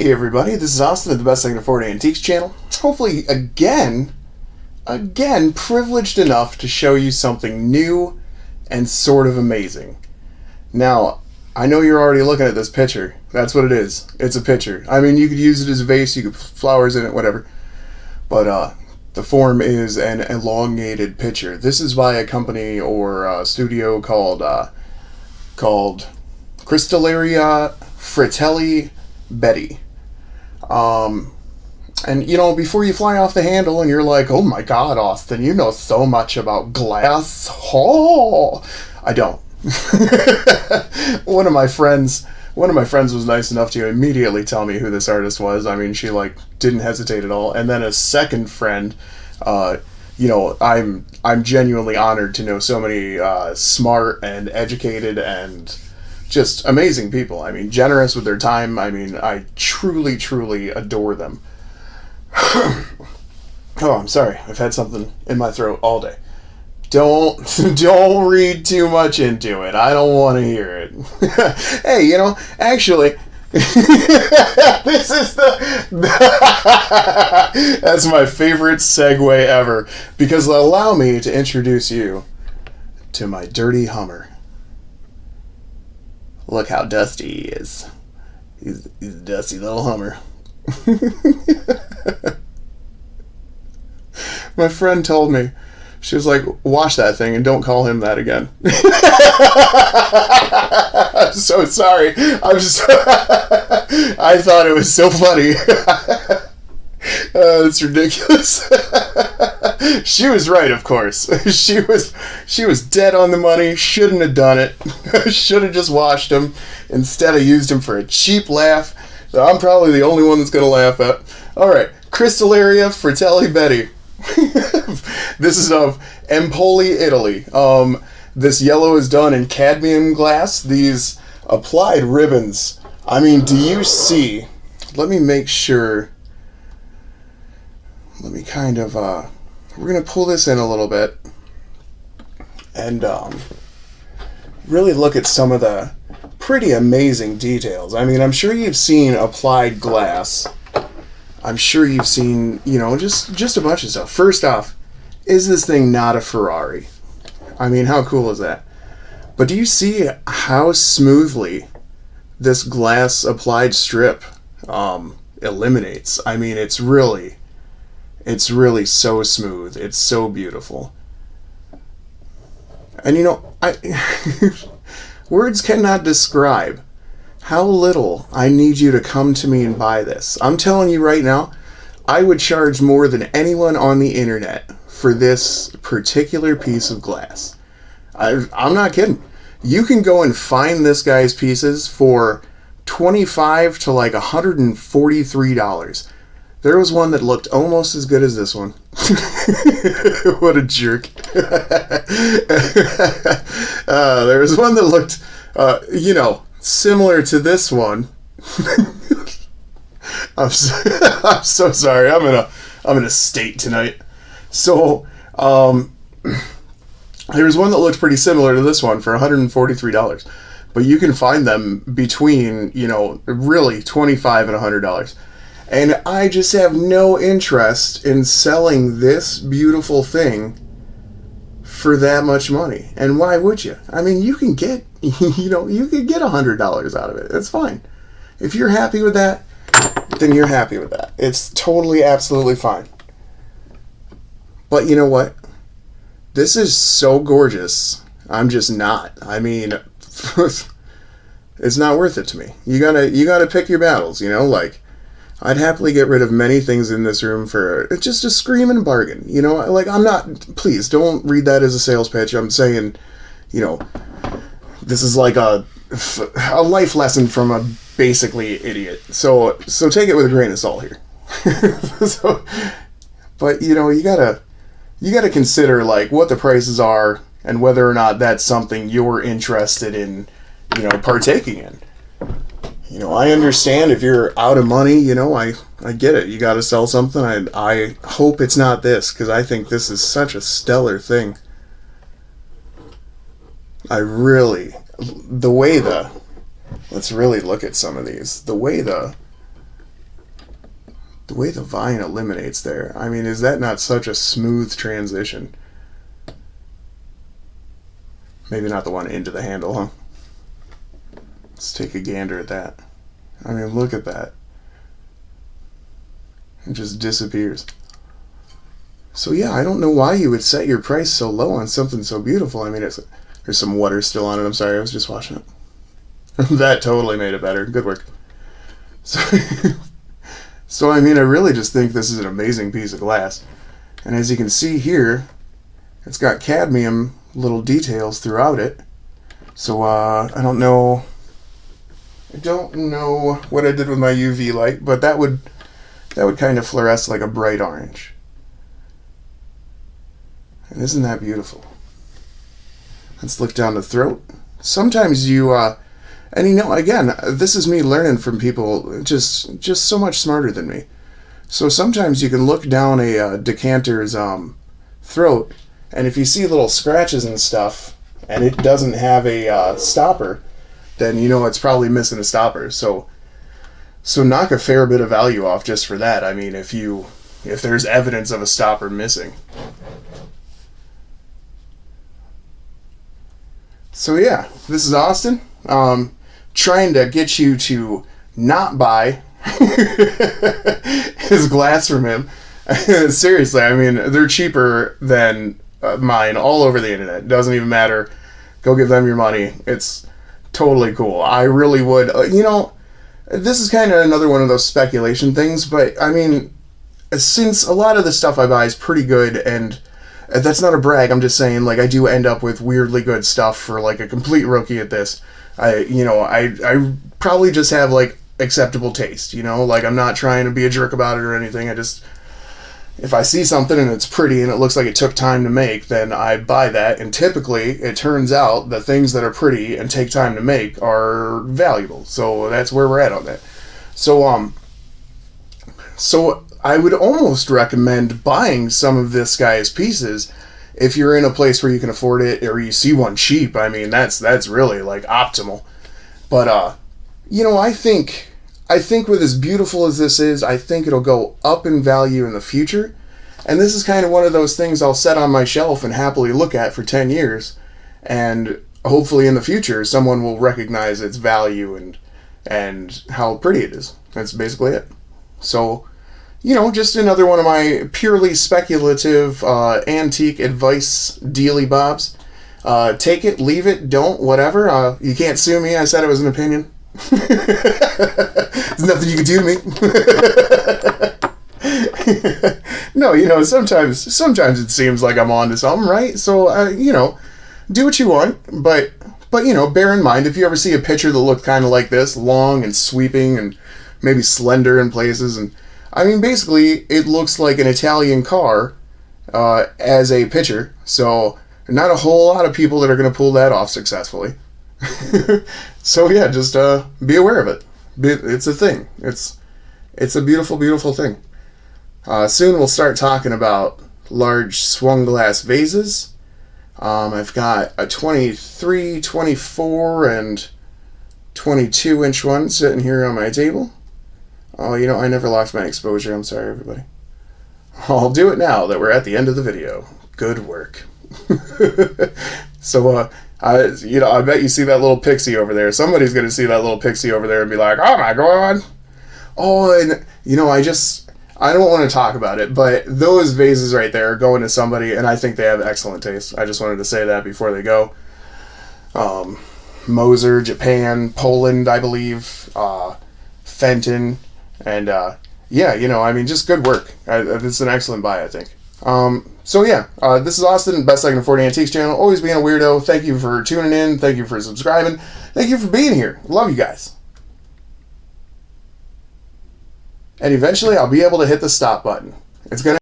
Hey everybody, this is Austin at the Best I Can Afford Antiques channel. Hopefully, again, privileged enough to show you something new and sort of amazing. Now, I know you're already looking at this picture. That's what it is. It's a picture. I mean, you could use it as a vase, you could put flowers in it, whatever. But the form is an elongated picture. This is by a company or a studio called Cristalleria, Fratelli, Betti. And you know, before you fly off the handle and you're like, oh my god, Austin, you know so much about glass. Oh, I don't. One of my friends was nice enough to immediately tell me who this artist was. I mean, she didn't hesitate at all. And then a second friend, you know, I'm genuinely honored to know so many smart and educated and just amazing people. I mean, generous with their time. I mean, I truly, truly adore them. Oh, I'm sorry. I've had something in my throat all day. Don't read too much into it. I don't want to hear it. Hey, you know, actually, this is that's my favorite segue ever, because allow me to introduce you to my dirty Hummer. Look how dusty he is. He's a dusty little Hummer. My friend told me, she was like, wash that thing and don't call him that again. I'm so sorry. I thought it was so funny. It's ridiculous. She was right, of course. She was dead on the money. Shouldn't have done it. Should have just washed him. Instead, I used him for a cheap laugh that I'm probably the only one that's going to laugh at. Alright, Cristalleria, Fratelli, Betti. This is of Empoli, Italy. This yellow is done in cadmium glass. These applied ribbons. I mean, do you see? Let me make sure. Let me kind of, we're going to pull this in a little bit and really look at some of the pretty amazing details. I mean, I'm sure you've seen applied glass. I'm sure you've seen, you know, just a bunch of stuff. First off, is this thing not a Ferrari? I mean, how cool is that? But do you see how smoothly this glass applied strip eliminates? I mean, it's really so smooth. It's so beautiful. And you know, words cannot describe how little I need you to come to me and buy this. I'm telling you right now, I would charge more than anyone on the internet for this particular piece of glass. I'm not kidding. You can go and find this guy's pieces for $25 to like $143. There was one that looked almost as good as this one. What a jerk. There was one that looked, you know, similar to this one. I'm so sorry. I'm in a state tonight. So, there was one that looked pretty similar to this one for $143. But you can find them between, you know, really $25 and $100. And I just have no interest in selling this beautiful thing for that much money. And why would you? I mean, you can get, you know, you could get $100 out of it. That's fine. If you're happy with that, then you're happy with that. It's totally, absolutely fine. But you know what? This is so gorgeous. I'm just not. I mean, it's not worth it to me. You gotta pick your battles, you know, like, I'd happily get rid of many things in this room for just a screaming bargain. You know, like, I'm not, please don't read that as a sales pitch. I'm saying, you know, this is like a life lesson from a basically idiot. So take it with a grain of salt here. But you know, you gotta consider like what the prices are and whether or not that's something you're interested in, you know, partaking in. You know, I understand if you're out of money, you know, I get it. You got to sell something. I hope it's not this, because I think this is such a stellar thing. Let's really look at some of these. The way the The way the vine eliminates there. I mean, is that not such a smooth transition? Maybe not the one into the handle, huh? Let's take a gander at that. I mean, look at that. It just disappears. So yeah, I don't know why you would set your price so low on something so beautiful. I mean, there's some water still on it. I'm sorry, I was just washing it. That totally made it better. Good work. So I mean, I really just think this is an amazing piece of glass. And as you can see here, it's got cadmium little details throughout it. So I don't know what I did with my UV light, but that would kind of fluoresce like a bright orange. And isn't that beautiful? Let's look down the throat. Sometimes you and you know, again, this is me learning from people just so much smarter than me. So sometimes you can look down a decanter's throat, and if you see little scratches and stuff, and it doesn't have a stopper, then you know it's probably missing a stopper. So knock a fair bit of value off just for that. I mean, if there's evidence of a stopper missing. So yeah, this is Austin. Trying to get you to not buy his glass from him. Seriously, I mean, they're cheaper than mine all over the internet. Doesn't even matter. Go give them your money. It's totally cool. I really would. This is kind of another one of those speculation things, but I mean, since a lot of the stuff I buy is pretty good, and that's not a brag, I'm just saying, like, I do end up with weirdly good stuff for, like, a complete rookie at this. I probably just have, like, acceptable taste, like, I'm not trying to be a jerk about it or anything. If I see something and it's pretty and it looks like it took time to make, then I buy that, and typically it turns out the things that are pretty and take time to make are valuable. So that's where we're at on that. So I would almost recommend buying some of this guy's pieces if you're in a place where you can afford it, or you see one cheap. I mean, that's really like optimal. But I think with as beautiful as this is, I think it'll go up in value in the future. And this is kind of one of those things I'll set on my shelf and happily look at for 10 years. And hopefully in the future, someone will recognize its value and how pretty it is. That's basically it. So, just another one of my purely speculative antique advice dealy bobs. Take it, leave it, don't, whatever. You can't sue me. I said it was an opinion. There's nothing you can do to me. No, sometimes it seems like I'm on to something, right? So, do what you want, but bear in mind, if you ever see a picture that looked kind of like this, long and sweeping and maybe slender in places, and I mean, basically, it looks like an Italian car as a picture, so not a whole lot of people that are going to pull that off successfully. So yeah, just be aware of it. It's a thing. It's a beautiful, beautiful thing. Soon we'll start talking about large swung glass vases. I've got a 23, 24, and 22-inch one sitting here on my table. Oh, I never lost my exposure. I'm sorry, everybody. I'll do it now that we're at the end of the video. Good work. So, I bet you see that little pixie over there. Somebody's going to see that little pixie over there and be like, oh my god. Oh, and, I don't want to talk about it, but those vases right there are going to somebody, and I think they have excellent taste. I just wanted to say that before they go. Moser, Japan, Poland, I believe, Fenton, and, just good work. It's an excellent buy, I think. This is Austin, Best I Can Afford Antiques channel. Always being a weirdo. Thank you for tuning in. Thank you for subscribing. Thank you for being here. Love you guys. And eventually I'll be able to hit the stop button. It's going to